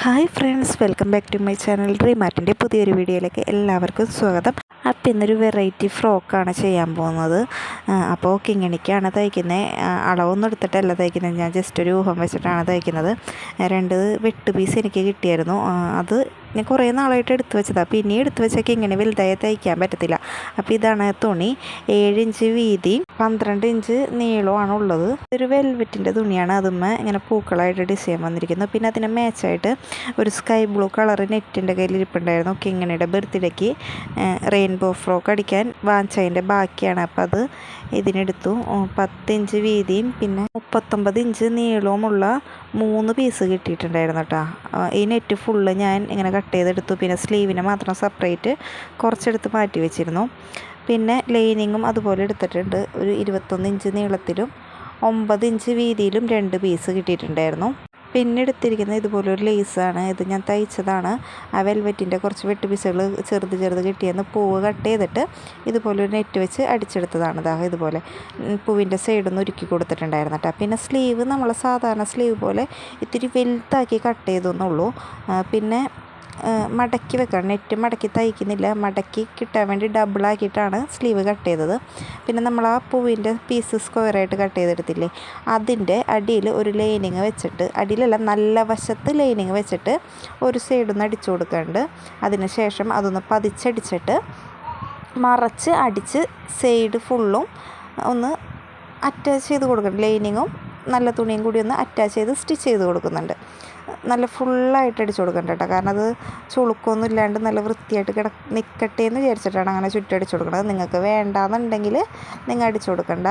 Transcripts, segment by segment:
Hi friends, welcome back to my channel. ഡ്രീമാർട്ടിൻ്റെ പുതിയൊരു വീഡിയോയിലേക്ക് എല്ലാവർക്കും സ്വാഗതം. അപ്പോൾ ഇന്നൊരു വെറൈറ്റി ഫ്രോക്കാണ് ചെയ്യാൻ പോകുന്നത്. അപ്പോൾ കിങ്ങിണിക്കാണ് തയ്ക്കുന്നത്. അളവൊന്നും എടുത്തിട്ടല്ല തയ്ക്കുന്നത്, ഞാൻ ജസ്റ്റ് ഒരു ഊഹം വെച്ചിട്ടാണ് തയ്ക്കുന്നത്. 2 വെട്ട് പീസ് എനിക്ക് കിട്ടിയായിരുന്നു. അത് ഞാൻ കുറേ നാളായിട്ട് എടുത്തു വെച്ചതാണ്. പിന്നെ എടുത്തു വെച്ചൊക്കെ ഇങ്ങനെ വലുതായി തയ്ക്കാൻ പറ്റത്തില്ല. അപ്പോൾ ഇതാണ് തുണി. 7 ഇഞ്ച് വീതി, 12 ഇഞ്ച് നീളമാണ് ഉള്ളത്. ഒരു വെൽവെറ്റിൻ്റെ തുണിയാണ്. അതുമ്മേ ഇങ്ങനെ പൂക്കളായിട്ട് ഡിസൈൻ വന്നിരിക്കുന്നത്. പിന്നെ അതിന് മാച്ചായിട്ട് ഒരു സ്കൈ ബ്ലൂ കളർ നെറ്റിൻ്റെ കയ്യിൽ ഇരിപ്പുണ്ടായിരുന്നു. കിങ്ങിണിയുടെ ബർത്ത്ഡേക്ക് റെയിൻബോ ഫ്രോക്ക് അടിക്കാൻ വാങ്ങിച്ചതിൻ്റെ ബാക്കിയാണ്. അപ്പോൾ അത് ഇതിനെടുത്തു. 10 ഇഞ്ച് വീതിയും പിന്നെ 39 ഇഞ്ച് നീളവുമുള്ള 3 പീസ് കിട്ടിയിട്ടുണ്ടായിരുന്നു കേട്ടോ. ഈ നെറ്റ് ഫുള്ള് ഞാൻ ഇങ്ങനെ കട്ട് ചെയ്തെടുത്തു. പിന്നെ സ്ലീവിനെ മാത്രം സെപ്പറേറ്റ് കുറച്ചെടുത്ത് മാറ്റി വെച്ചിരുന്നു. പിന്നെ ലൈനിങ്ങും അതുപോലെ എടുത്തിട്ടുണ്ട്. ഒരു 21 ഇഞ്ച് നീളത്തിലും 9 ഇഞ്ച് വീതിയിലും 2 പീസ് കിട്ടിയിട്ടുണ്ടായിരുന്നു. പിന്നെ എടുത്തിരിക്കുന്നത് ഇതുപോലൊരു ലേസാണ്. ഇത് ഞാൻ തയ്ച്ചതാണ്. ആ വെൽവെറ്റിൻ്റെ കുറച്ച് വെട്ട് പീസുകൾ ചെറുത് കിട്ടിയെന്ന് പൂവ് കട്ട് ചെയ്തിട്ട് ഇതുപോലൊരു നെറ്റ് വെച്ച് അടിച്ചെടുത്തതാണ്. ഇതുപോലെ പൂവിൻ്റെ സൈഡൊന്ന് ഒരുക്കി കൊടുത്തിട്ടുണ്ടായിരുന്നു കേട്ടോ. പിന്നെ സ്ലീവ് നമ്മൾ സാധാരണ സ്ലീവ് പോലെ ഇത്തിരി വലുതാക്കി കട്ട് ചെയ്തെന്നുള്ളൂ. പിന്നെ മടക്കി വെക്കണം. നെറ്റ് മടക്കി തയ്ക്കുന്നില്ല, മടക്കി കിട്ടാൻ വേണ്ടി ഡബിളാക്കിയിട്ടാണ് സ്ലീവ് കട്ട് ചെയ്തത്. പിന്നെ നമ്മൾ ആ പൂവിൻ്റെ പീസ് സ്ക്വയറായിട്ട് കട്ട് ചെയ്തെടുത്തില്ലേ, അതിൻ്റെ അടിയിൽ ഒരു ലൈനിങ് വെച്ചിട്ട്, അടിയിലല്ല നല്ല വശത്ത് ലൈനിങ് വെച്ചിട്ട് ഒരു സൈഡൊന്ന് അടിച്ചു കൊടുക്കാണ്ട് അതിന് ശേഷം അതൊന്ന് പതിച്ചടിച്ചിട്ട് മറച്ച് അടിച്ച് സൈഡ് ഫുള്ളും ഒന്ന് അറ്റാച്ച് ചെയ്ത് കൊടുക്കണം. ലൈനിങ്ങും നല്ല തുണിയും കൂടി ഒന്ന് അറ്റാച്ച് ചെയ്ത് സ്റ്റിച്ച് ചെയ്ത് കൊടുക്കുന്നുണ്ട്. നല്ല ഫുള്ളായിട്ട് അടിച്ചു കൊടുക്കണ്ട കേട്ടോ, കാരണം അത് ചുളുക്കൊന്നും ഇല്ലാണ്ട് നല്ല വൃത്തിയായിട്ട് നിൽക്കട്ടെ എന്ന് വിചാരിച്ചിട്ടാണ് അങ്ങനെ ചുറ്റടിച്ചു കൊടുക്കുന്നത്. നിങ്ങൾക്ക് വേണ്ടാന്നുണ്ടെങ്കിൽ നിങ്ങൾ അടിച്ചു കൊടുക്കണ്ട.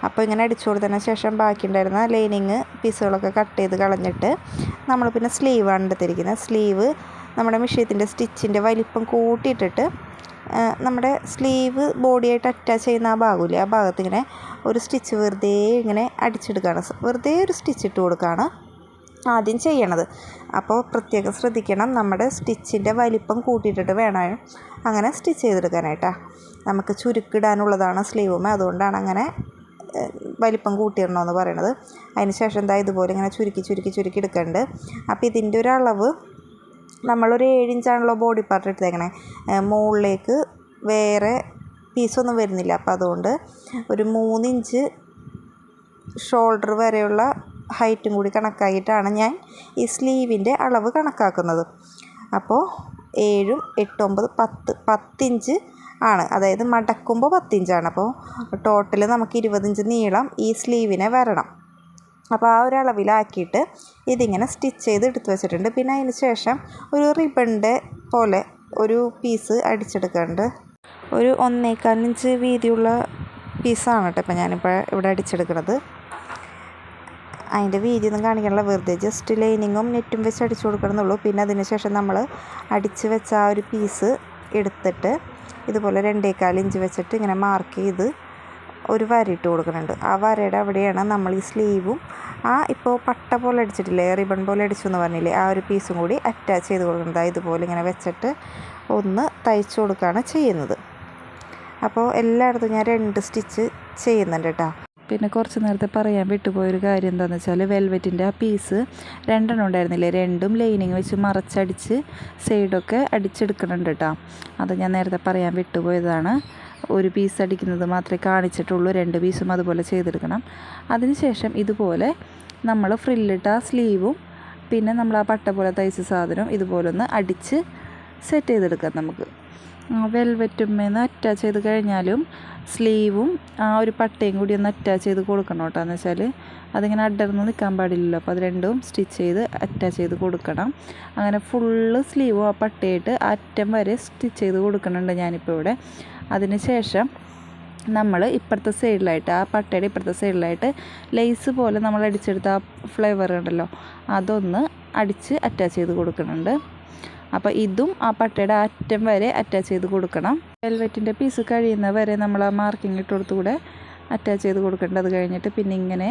അപ്പോൾ ഇങ്ങനെ അടിച്ചു കൊടുത്തതിന് ശേഷം ബാക്കിയുണ്ടായിരുന്ന ലൈനിങ് പീസുകളൊക്കെ കട്ട് ചെയ്ത് കളഞ്ഞിട്ട് നമ്മൾ പിന്നെ സ്ലീവാണ് എടുത്തിരിക്കുന്നത്. സ്ലീവ് നമ്മുടെ മിഷ്യത്തിൻ്റെ സ്റ്റിച്ചിൻ്റെ വലിപ്പം കൂട്ടിയിട്ടിട്ട് നമ്മുടെ സ്ലീവ് ബോഡിയായിട്ട് അറ്റാച്ച് ചെയ്യുന്ന ആ ഭാഗമില്ലേ, ആ ഭാഗത്ത് ഇങ്ങനെ ഒരു സ്റ്റിച്ച് വെറുതെ ഇങ്ങനെ അടിച്ചെടുക്കുകയാണ്. വെറുതെ ഒരു സ്റ്റിച്ച് ഇട്ട് കൊടുക്കുകയാണ് ആദ്യം ചെയ്യണത്. അപ്പോൾ പ്രത്യേകം ശ്രദ്ധിക്കണം, നമ്മുടെ സ്റ്റിച്ചിൻ്റെ വലിപ്പം കൂട്ടിയിട്ടിട്ട് വേണം അങ്ങനെ സ്റ്റിച്ച് ചെയ്തെടുക്കാനായിട്ടാണ്. നമുക്ക് ചുരുക്കിടാനുള്ളതാണ് സ്ലീവുമേ, അതുകൊണ്ടാണ് അങ്ങനെ വലിപ്പം കൂട്ടിയിടണമെന്ന് പറയണത്. അതിന് ശേഷം ഇതുപോലെ ഇങ്ങനെ ചുരുക്കി എടുക്കുന്നുണ്ട്. അപ്പോൾ ഇതിൻ്റെ ഒരു അളവ് നമ്മളൊരു 7 ഇഞ്ചാണല്ലോ ബോഡി പാർട്ട് എടുത്തേക്കണേ. മുകളിലേക്ക് വേറെ പീസൊന്നും വരുന്നില്ല. അപ്പോൾ അതുകൊണ്ട് ഒരു 3 ഇഞ്ച് ഷോൾഡർ വരെയുള്ള ഹൈറ്റും കൂടി കണക്കാക്കിയിട്ടാണ് ഞാൻ ഈ സ്ലീവിൻ്റെ അളവ് കണക്കാക്കുന്നത്. അപ്പോൾ 7, 8, 9, 10 ഇഞ്ച് ആണ്. അതായത് മടക്കുമ്പോൾ 10 ഇഞ്ചാണ്. അപ്പോൾ ടോട്ടൽ നമുക്ക് 20 ഇഞ്ച് നീളം ഈ സ്ലീവിനെ വരണം. അപ്പോൾ ആ ഒരു അളവിലാക്കിയിട്ട് ഇതിങ്ങനെ സ്റ്റിച്ച് ചെയ്ത് എടുത്ത് വെച്ചിട്ടുണ്ട്. പിന്നെ അതിന് ശേഷം ഒരു റിബണിൻ്റെ പോലെ ഒരു പീസ് അടിച്ചെടുക്കുന്നുണ്ട്. ഒരു 1.25 ഇഞ്ച് വീതിയുള്ള പീസാണ് കേട്ടോ ഇപ്പോൾ ഞാനിപ്പോൾ ഇവിടെ അടിച്ചെടുക്കുന്നത്. അതിൻ്റെ വീതിയൊന്നും കാണിക്കാനുള്ള, വെറുതെ ജസ്റ്റ് ലൈനിങ്ങും നെറ്റും വെച്ച് അടിച്ചു കൊടുക്കണമെന്നുള്ളൂ. പിന്നെ അതിന് ശേഷം നമ്മൾ അടിച്ച് വെച്ച ആ ഒരു പീസ് എടുത്തിട്ട് ഇതുപോലെ 2.25 ഇഞ്ച് വെച്ചിട്ട് ഇങ്ങനെ മാർക്ക് ചെയ്ത് ഒരു വരയിട്ട് കൊടുക്കുന്നുണ്ട്. ആ വരയുടെ അവിടെയാണ് നമ്മൾ ഈ സ്ലീവും ഇപ്പോൾ പട്ട പോലെ അടിച്ചിട്ടില്ലേ, റിബൺ പോലെ അടിച്ചു എന്ന് പറഞ്ഞില്ലേ, ആ ഒരു പീസും കൂടി അറ്റാച്ച് ചെയ്ത് കൊടുക്കുന്നത്. ഇതുപോലെ ഇങ്ങനെ വെച്ചിട്ട് ഒന്ന് തയ്ച്ചു കൊടുക്കുകയാണ് ചെയ്യുന്നത്. അപ്പോൾ എല്ലായിടത്തും ഞാൻ 2 സ്റ്റിച്ച് ചെയ്യുന്നുണ്ട് കേട്ടോ. പിന്നെ കുറച്ച് നേരത്തെ പറയാൻ വിട്ടുപോയൊരു കാര്യം എന്താണെന്ന് വെച്ചാൽ, വെൽവെറ്റിൻ്റെ ആ പീസ് 2 ഉണ്ടായിരുന്നില്ലേ, 2ഉം ലൈനിങ് വെച്ച് മറച്ചടിച്ച് സൈഡൊക്കെ അടിച്ചെടുക്കുന്നുണ്ട് കേട്ടോ. അത് ഞാൻ നേരത്തെ പറയാൻ വിട്ടുപോയതാണ്. ഒരു പീസ് അടിക്കുന്നത് മാത്രമേ കാണിച്ചിട്ടുള്ളൂ, 2 പീസും അതുപോലെ ചെയ്തെടുക്കണം. അതിനുശേഷം ഇതുപോലെ നമ്മൾ ഫ്രില്ലിട്ട ആ സ്ലീവും പിന്നെ നമ്മൾ ആ പട്ട പോലെ തയ്ച്ച സാധനവും ഇതുപോലെ ഒന്ന് അടിച്ച് സെറ്റ് ചെയ്തെടുക്കാം. നമുക്ക് വെൽവെറ്റുമ്മേന്ന് അറ്റാച്ച് ചെയ്ത് കഴിഞ്ഞാലും സ്ലീവും ആ ഒരു പട്ടയും കൂടി ഒന്ന് അറ്റാച്ച് ചെയ്ത് കൊടുക്കണം കേട്ടോ. എന്ന് വെച്ചാൽ അതിങ്ങനെ അടർന്ന് നിൽക്കാൻ പാടില്ലല്ലോ. അപ്പോൾ അത് രണ്ടും സ്റ്റിച്ച് ചെയ്ത് അറ്റാച്ച് ചെയ്ത് കൊടുക്കണം. അങ്ങനെ ഫുള്ള് സ്ലീവും ആ പട്ടയായിട്ട് അറ്റം വരെ സ്റ്റിച്ച് ചെയ്ത് കൊടുക്കുന്നുണ്ട് ഞാനിപ്പോൾ ഇവിടെ. അതിന് ശേഷം നമ്മൾ ഇപ്പുറത്തെ സൈഡിലായിട്ട്, ആ പട്ടയുടെ ഇപ്പുറത്തെ സൈഡിലായിട്ട് ലേസ് പോലെ നമ്മൾ അടിച്ചെടുത്ത ആ ഫ്ലേവർ ഉണ്ടല്ലോ, അതൊന്ന് അടിച്ച് അറ്റാച്ച് ചെയ്ത് കൊടുക്കുന്നുണ്ട്. അപ്പോൾ ഇതും ആ പട്ടയുടെ അറ്റം വരെ അറ്റാച്ച് ചെയ്ത് കൊടുക്കണം. വെൽവെറ്റിൻ്റെ പീസ് കഴിയുന്ന വരെ നമ്മൾ ആ മാർക്കിംഗ് ഇട്ട് കൊടുത്തുകൂടെ അറ്റാച്ച് ചെയ്ത് കൊടുക്കേണ്ടത്. കഴിഞ്ഞിട്ട് പിന്നെ ഇങ്ങനെ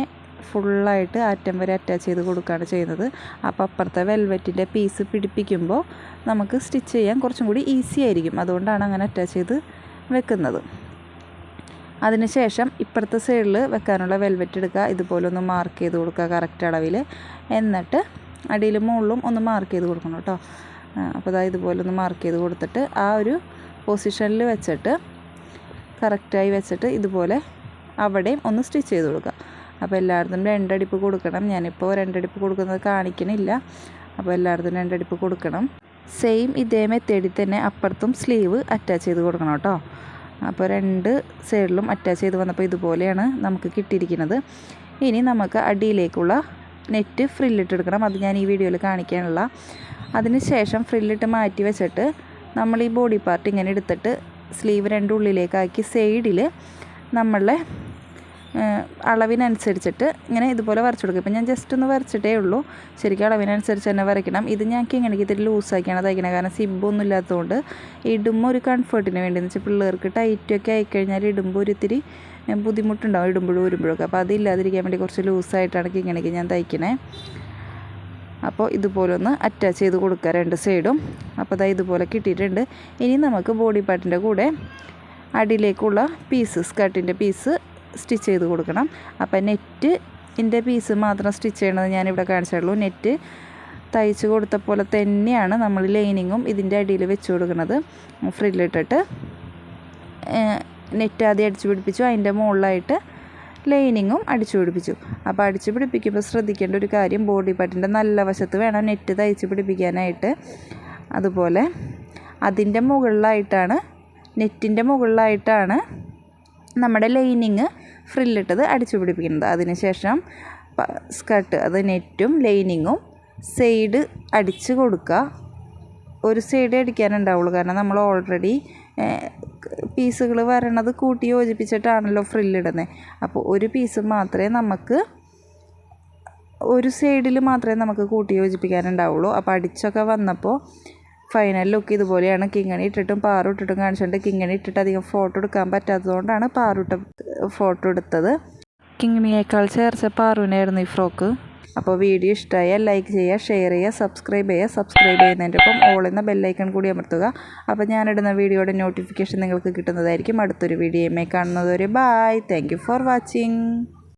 ഫുള്ളായിട്ട് അറ്റം വരെ അറ്റാച്ച് ചെയ്ത് കൊടുക്കുകയാണ് ചെയ്യുന്നത്. അപ്പോൾ അപ്പുറത്തെ വെൽവെറ്റിൻ്റെ പീസ് പിടിപ്പിക്കുമ്പോൾ നമുക്ക് സ്റ്റിച്ച് ചെയ്യാൻ കുറച്ചും കൂടി ഈസി ആയിരിക്കും. അതുകൊണ്ടാണ് അങ്ങനെ അറ്റാച്ച് ചെയ്ത് വെക്കുന്നത്. അതിനുശേഷം ഇപ്പുറത്തെ സൈഡിൽ വെക്കാനുള്ള വെൽവെറ്റ് എടുക്കുക, ഇതുപോലെ ഒന്ന് മാർക്ക് ചെയ്ത് കൊടുക്കുക കറക്റ്റ് അളവിൽ. എന്നിട്ട് അടിയിലും മുകളിലും ഒന്ന് മാർക്ക് ചെയ്ത് കൊടുക്കണം കേട്ടോ. അപ്പോൾ അതായത് ഇതുപോലെ ഒന്ന് മാർക്ക് ചെയ്ത് കൊടുത്തിട്ട് ആ ഒരു പൊസിഷനിൽ വെച്ചിട്ട് കറക്റ്റായി വെച്ചിട്ട് ഇതുപോലെ അവിടെയും ഒന്ന് സ്റ്റിച്ച് ചെയ്ത് കൊടുക്കുക. അപ്പോൾ എല്ലായിടത്തും 2 അടിപ്പ് കൊടുക്കണം. ഞാനിപ്പോൾ 2 അടിപ്പ് കൊടുക്കുന്നത് കാണിക്കണില്ല. അപ്പോൾ എല്ലായിടത്തും 2 അടിപ്പ് കൊടുക്കണം. സെയിം ഇതേ മെത്തേഡിൽ തന്നെ അപ്പുറത്തും സ്ലീവ് അറ്റാച്ച് ചെയ്ത് കൊടുക്കണം കേട്ടോ. അപ്പോൾ 2 സൈഡിലും അറ്റാച്ച് ചെയ്ത് വന്നപ്പോൾ ഇതുപോലെയാണ് നമുക്ക് കിട്ടിയിരിക്കുന്നത്. ഇനി നമുക്ക് അടിയിലേക്കുള്ള നെറ്റ് ഫ്രില്ലിട്ടെടുക്കണം. അത് ഞാൻ ഈ വീഡിയോയിൽ കാണിക്കാനുള്ള. അതിന് ശേഷം ഫ്രില്ലിട്ട് മാറ്റി വെച്ചിട്ട് നമ്മൾ ഈ ബോഡി പാർട്ട് ഇങ്ങനെ എടുത്തിട്ട് സ്ലീവ് 2 ഉള്ളിലേക്കാക്കി സൈഡിൽ നമ്മളുടെ അളവിനനുസരിച്ചിട്ട് ഇങ്ങനെ ഇതുപോലെ വരച്ചു കൊടുക്കും. ഇപ്പം ഞാൻ ജസ്റ്റ് ഒന്ന് വരച്ചിട്ടേ ഉള്ളൂ. ശരിക്കും അളവിനനുസരിച്ച് തന്നെ വരയ്ക്കണം. ഇത് ഞങ്ങൾക്ക് ഇങ്ങനെ ഇത്തിരി ലൂസാക്കിയാണ് തയ്ക്കുന്നത്. കാരണം സിബ്ബൊന്നും ഇല്ലാത്തതുകൊണ്ട് ഇടുമ്പോൾ ഒരു കംഫർട്ടിന് വേണ്ടി എന്ന് വെച്ചാൽ പിള്ളേർക്ക് ടൈറ്റൊക്കെ ആയിക്കഴിഞ്ഞാൽ ഇടുമ്പോൾ ഒരു ഇത്തിരി ബുദ്ധിമുട്ടുണ്ടാവും ഇടുമ്പോഴും വരുമ്പോഴൊക്കെ. അപ്പോൾ അതില്ലാതിരിക്കാൻ വേണ്ടി കുറച്ച് ലൂസായിട്ടാണ് ഇങ്ങനെയൊക്കെ ഞാൻ തയ്ക്കണേ. അപ്പോൾ ഇതുപോലെ ഒന്ന് അറ്റാച്ച് ചെയ്ത് കൊടുക്കുക 2 സൈഡും. അപ്പോൾ അതായത് ഇതുപോലെ കിട്ടിയിട്ടുണ്ട്. ഇനി നമുക്ക് ബോഡി പാർട്ടിൻ്റെ കൂടെ അടിയിലേക്കുള്ള പീസ് സ്കർട്ടിൻ്റെ പീസ് സ്റ്റിച്ച് ചെയ്ത് കൊടുക്കണം. അപ്പോൾ നെറ്റിൻ്റെ പീസ് മാത്രം സ്റ്റിച്ച് ചെയ്യണത് ഞാനിവിടെ കാണിച്ചുള്ളൂ. നെറ്റ് തയ്ച്ച് കൊടുത്ത പോലെ തന്നെയാണ് നമ്മൾ ലൈനിങ്ങും ഇതിൻ്റെ അടിയിൽ വെച്ച് കൊടുക്കുന്നത്. ഫ്രില്ലിട്ടിട്ട് നെറ്റ് ആദ്യം അടിച്ചു പിടിപ്പിച്ചു, അതിൻ്റെ മുകളിലായിട്ട് ലൈനിങ്ങും അടിച്ചു പിടിപ്പിച്ചു. അപ്പോൾ അടിച്ചു പിടിപ്പിക്കുമ്പോൾ ശ്രദ്ധിക്കേണ്ട ഒരു കാര്യം, ബോഡി പാർട്ടിൻ്റെ നല്ല വശത്ത് വേണം നെറ്റ് തയ്ച്ച് പിടിപ്പിക്കാനായിട്ട്. അതുപോലെ അതിൻ്റെ മുകളിലായിട്ടാണ് നെറ്റിൻ്റെ മുകളിലായിട്ടാണ് നമ്മുടെ ലൈനിങ് ഫ്രില്ലിട്ടത് അടിച്ചു പിടിപ്പിക്കുന്നത്. അതിനുശേഷം സ്കർട്ട് അത് നെറ്റും ലൈനിങ്ങും സൈഡ് അടിച്ച് കൊടുക്കുക. ഒരു സൈഡ് അടിക്കാനുണ്ടാവുള്ളൂ. കാരണം നമ്മൾ ഓൾറെഡി പീസുകൾ വരണത് കൂട്ടി യോജിപ്പിച്ചിട്ടാണല്ലോ ഫ്രില്ലിടുന്നത്. അപ്പോൾ ഒരു പീസ് മാത്രമേ നമുക്ക് ഒരു സൈഡിൽ മാത്രമേ നമുക്ക് കൂട്ടി യോജിപ്പിക്കാനുണ്ടാവുള്ളൂ. അപ്പോൾ അടിച്ചൊക്കെ വന്നപ്പോൾ ഫൈനൽ ലുക്ക് ഇതുപോലെയാണ്. കിങ്ങണി ഇട്ടിട്ടും പാറു ഇട്ടിട്ടും കാണിച്ചിട്ടുണ്ട്. കിങ്ങണി ഇട്ടിട്ട് അധികം ഫോട്ടോ എടുക്കാൻ പറ്റാത്തതുകൊണ്ടാണ് പാറുട്ട ഫോട്ടോ എടുത്തത്. കിങ്ങിണിയേക്കാൾ ചേർച്ച പാറുവിനായിരുന്നു ഈ ഫ്രോക്ക്. അപ്പോൾ വീഡിയോ ഇഷ്ടമായാൽ ലൈക്ക് ചെയ്യുക, ഷെയർ ചെയ്യുക, സബ്സ്ക്രൈബ് ചെയ്യുന്നതിൻ്റെ ഒപ്പം ഓൾ എന്ന ബെല്ലൈക്കൺ കൂടി അമർത്തുക. അപ്പോൾ ഞാനിടുന്ന വീഡിയോയുടെ നോട്ടിഫിക്കേഷൻ നിങ്ങൾക്ക് കിട്ടുന്നതായിരിക്കും. അടുത്തൊരു വീഡിയോയുമായി കാണുന്നതുവരെ bye. Thank you for watching.